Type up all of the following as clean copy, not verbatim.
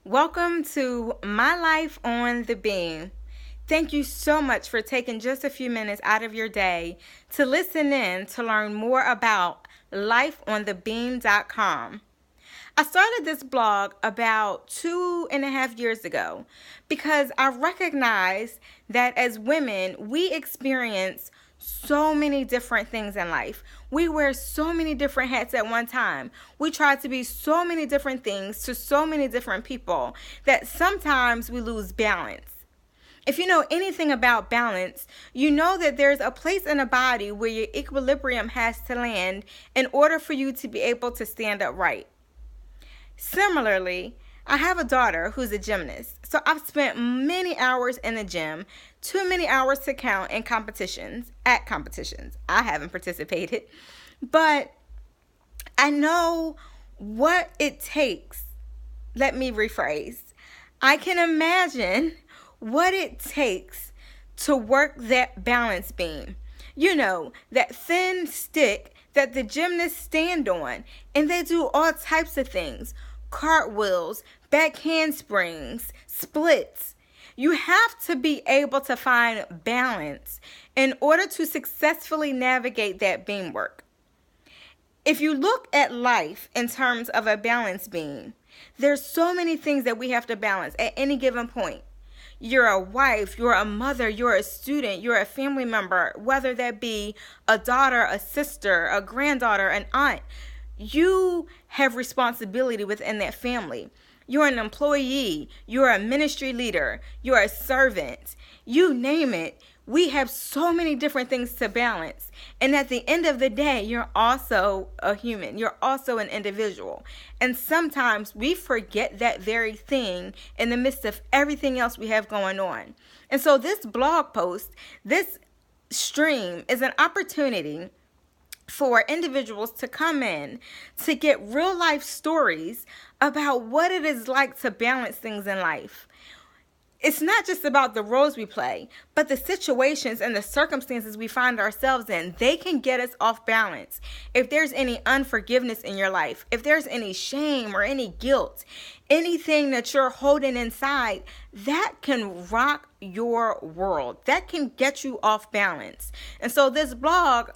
Welcome to My Life on the Beam. Thank you so much for taking just a few minutes out of your day to listen in to learn more about lifeonthebeam.com. I started this blog about 2.5 years ago because I recognize that as women, we experience so many different things in life. We wear so many different hats at one time. We try to be so many different things to so many different people that sometimes we lose balance. If you know anything about balance, you know that there's a place in the body where your equilibrium has to land in order for you to be able to stand upright. Similarly, I have a daughter who's a gymnast, so I've spent many hours in the gym, too many hours to count in competitions. I haven't participated, but I know what it takes. Let me rephrase. I can imagine what it takes to work that balance beam. You know, that thin stick that the gymnasts stand on, and they do all types of things. Cartwheels, back handsprings, splits. You have to be able to find balance in order to successfully navigate that beam work. If you look at life in terms of a balance beam, there's so many things that we have to balance at any given point. You're a wife, you're a mother, you're a student, you're a family member, whether that be a daughter, a sister, a granddaughter, an aunt. You have responsibility within that family. You're an employee, you're a ministry leader, you're a servant, you name it. We have so many different things to balance. And at the end of the day, you're also a human. You're also an individual. And sometimes we forget that very thing in the midst of everything else we have going on. And so this blog post, this stream is an opportunity for individuals to come in to get real life stories about what it is like to balance things in life. It's not just about the roles we play, but the situations and the circumstances we find ourselves in. They can get us off balance. If there's any unforgiveness in your life, if there's any shame or any guilt, anything that you're holding inside, that can rock your world. That can get you off balance. And so this blog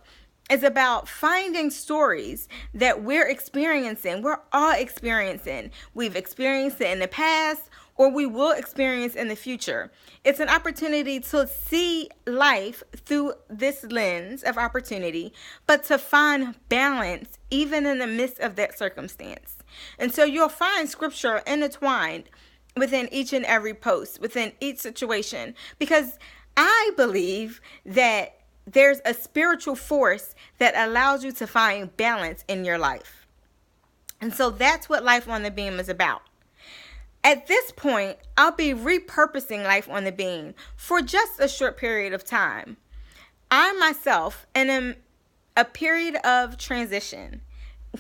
is about finding stories that we're experiencing. We're all experiencing. We've experienced it in the past, or we will experience in the future. It's an opportunity to see life through this lens of opportunity, but to find balance even in the midst of that circumstance. And so you'll find scripture intertwined within each and every post, within each situation, because I believe that there's a spiritual force that allows you to find balance in your life. And so that's what Life on the Beam is about. At this point, I'll be repurposing Life on the Beam for just a short period of time. I myself am in a period of transition.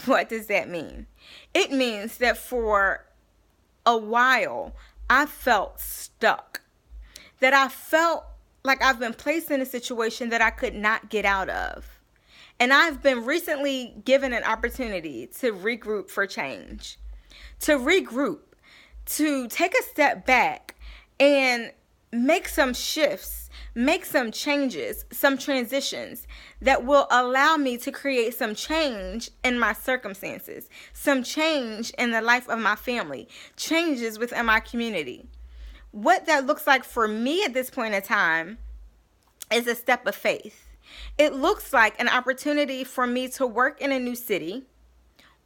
What does that mean? It means that for a while, I felt stuck. That I felt like I've been placed in a situation that I could not get out of. And I've been recently given an opportunity to regroup for change. To regroup, to take a step back and make some shifts, make some changes, some transitions that will allow me to create some change in my circumstances, some change in the life of my family, changes within my community. What that looks like for me at this point in time is a step of faith. It looks like an opportunity for me to work in a new city,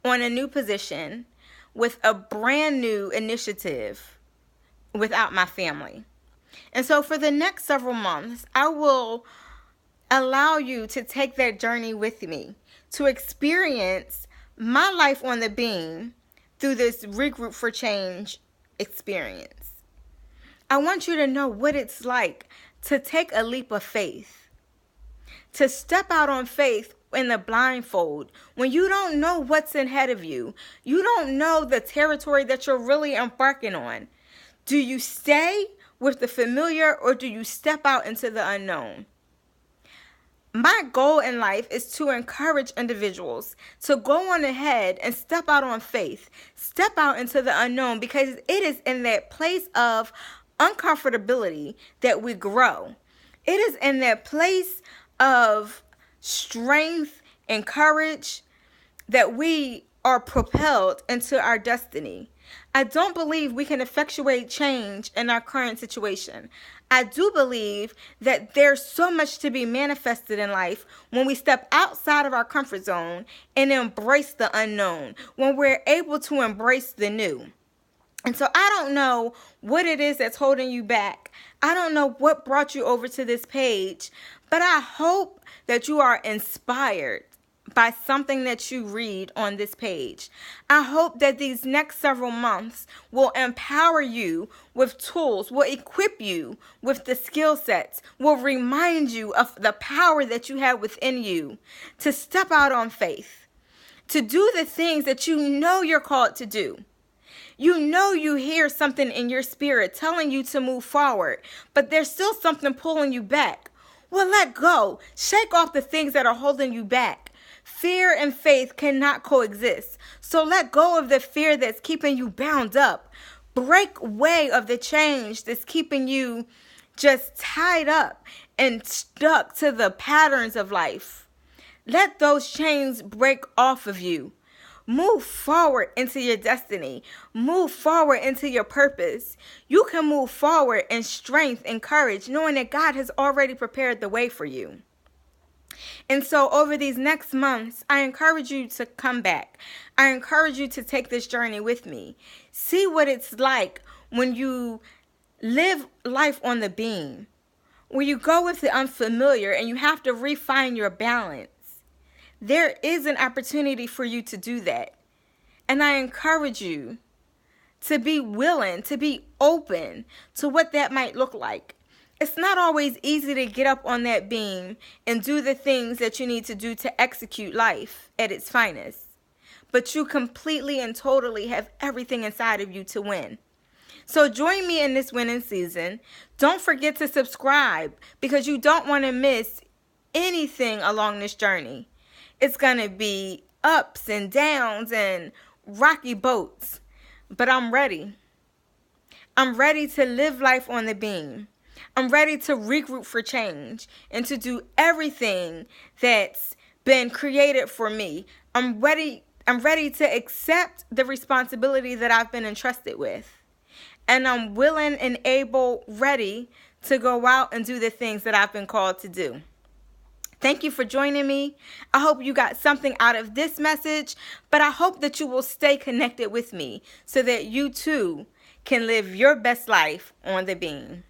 on a new position, with a brand new initiative without my family. And so for the next several months, I will allow you to take that journey with me, to experience my life on the beam through this regroup for change experience. I want you to know what it's like to take a leap of faith, to step out on faith in the blindfold when you don't know what's ahead of you. You don't know the territory that you're really embarking on. Do you stay with the familiar or do you step out into the unknown? My goal in life is to encourage individuals to go on ahead and step out on faith, step out into the unknown, because it is in that place of uncomfortability that we grow. It is in that place of strength and courage that we are propelled into our destiny. I don't believe we can effectuate change in our current situation. I do believe that there's so much to be manifested in life when we step outside of our comfort zone and embrace the unknown, when we're able to embrace the new. And so I don't know what it is that's holding you back. I don't know what brought you over to this page, but I hope that you are inspired by something that you read on this page. I hope that these next several months will empower you with tools, will equip you with the skill sets, will remind you of the power that you have within you to step out on faith, to do the things that you know you're called to do. You know you hear something in your spirit telling you to move forward, but there's still something pulling you back. Well, let go. Shake off the things that are holding you back. Fear and faith cannot coexist. So let go of the fear that's keeping you bound up. Break away of the change that's keeping you just tied up and stuck to the patterns of life. Let those chains break off of you. Move forward into your destiny. Move forward into your purpose. You can move forward in strength and courage, knowing that God has already prepared the way for you. And so over these next months, I encourage you to come back. I encourage you to take this journey with me. See what it's like when you live life on the beam, when you go with the unfamiliar and you have to refine your balance. There is an opportunity for you to do that. And I encourage you to be willing, to be open to what that might look like. It's not always easy to get up on that beam and do the things that you need to do to execute life at its finest. But you completely and totally have everything inside of you to win. So join me in this winning season. Don't forget to subscribe because you don't want to miss anything along this journey. It's going to be ups and downs and rocky boats. But I'm ready. I'm ready to live life on the beam. I'm ready to regroup for change and to do everything that's been created for me. I'm ready to accept the responsibility that I've been entrusted with. And I'm willing and able, ready to go out and do the things that I've been called to do. Thank you for joining me. I hope you got something out of this message, but I hope that you will stay connected with me so that you too can live your best life on the beam.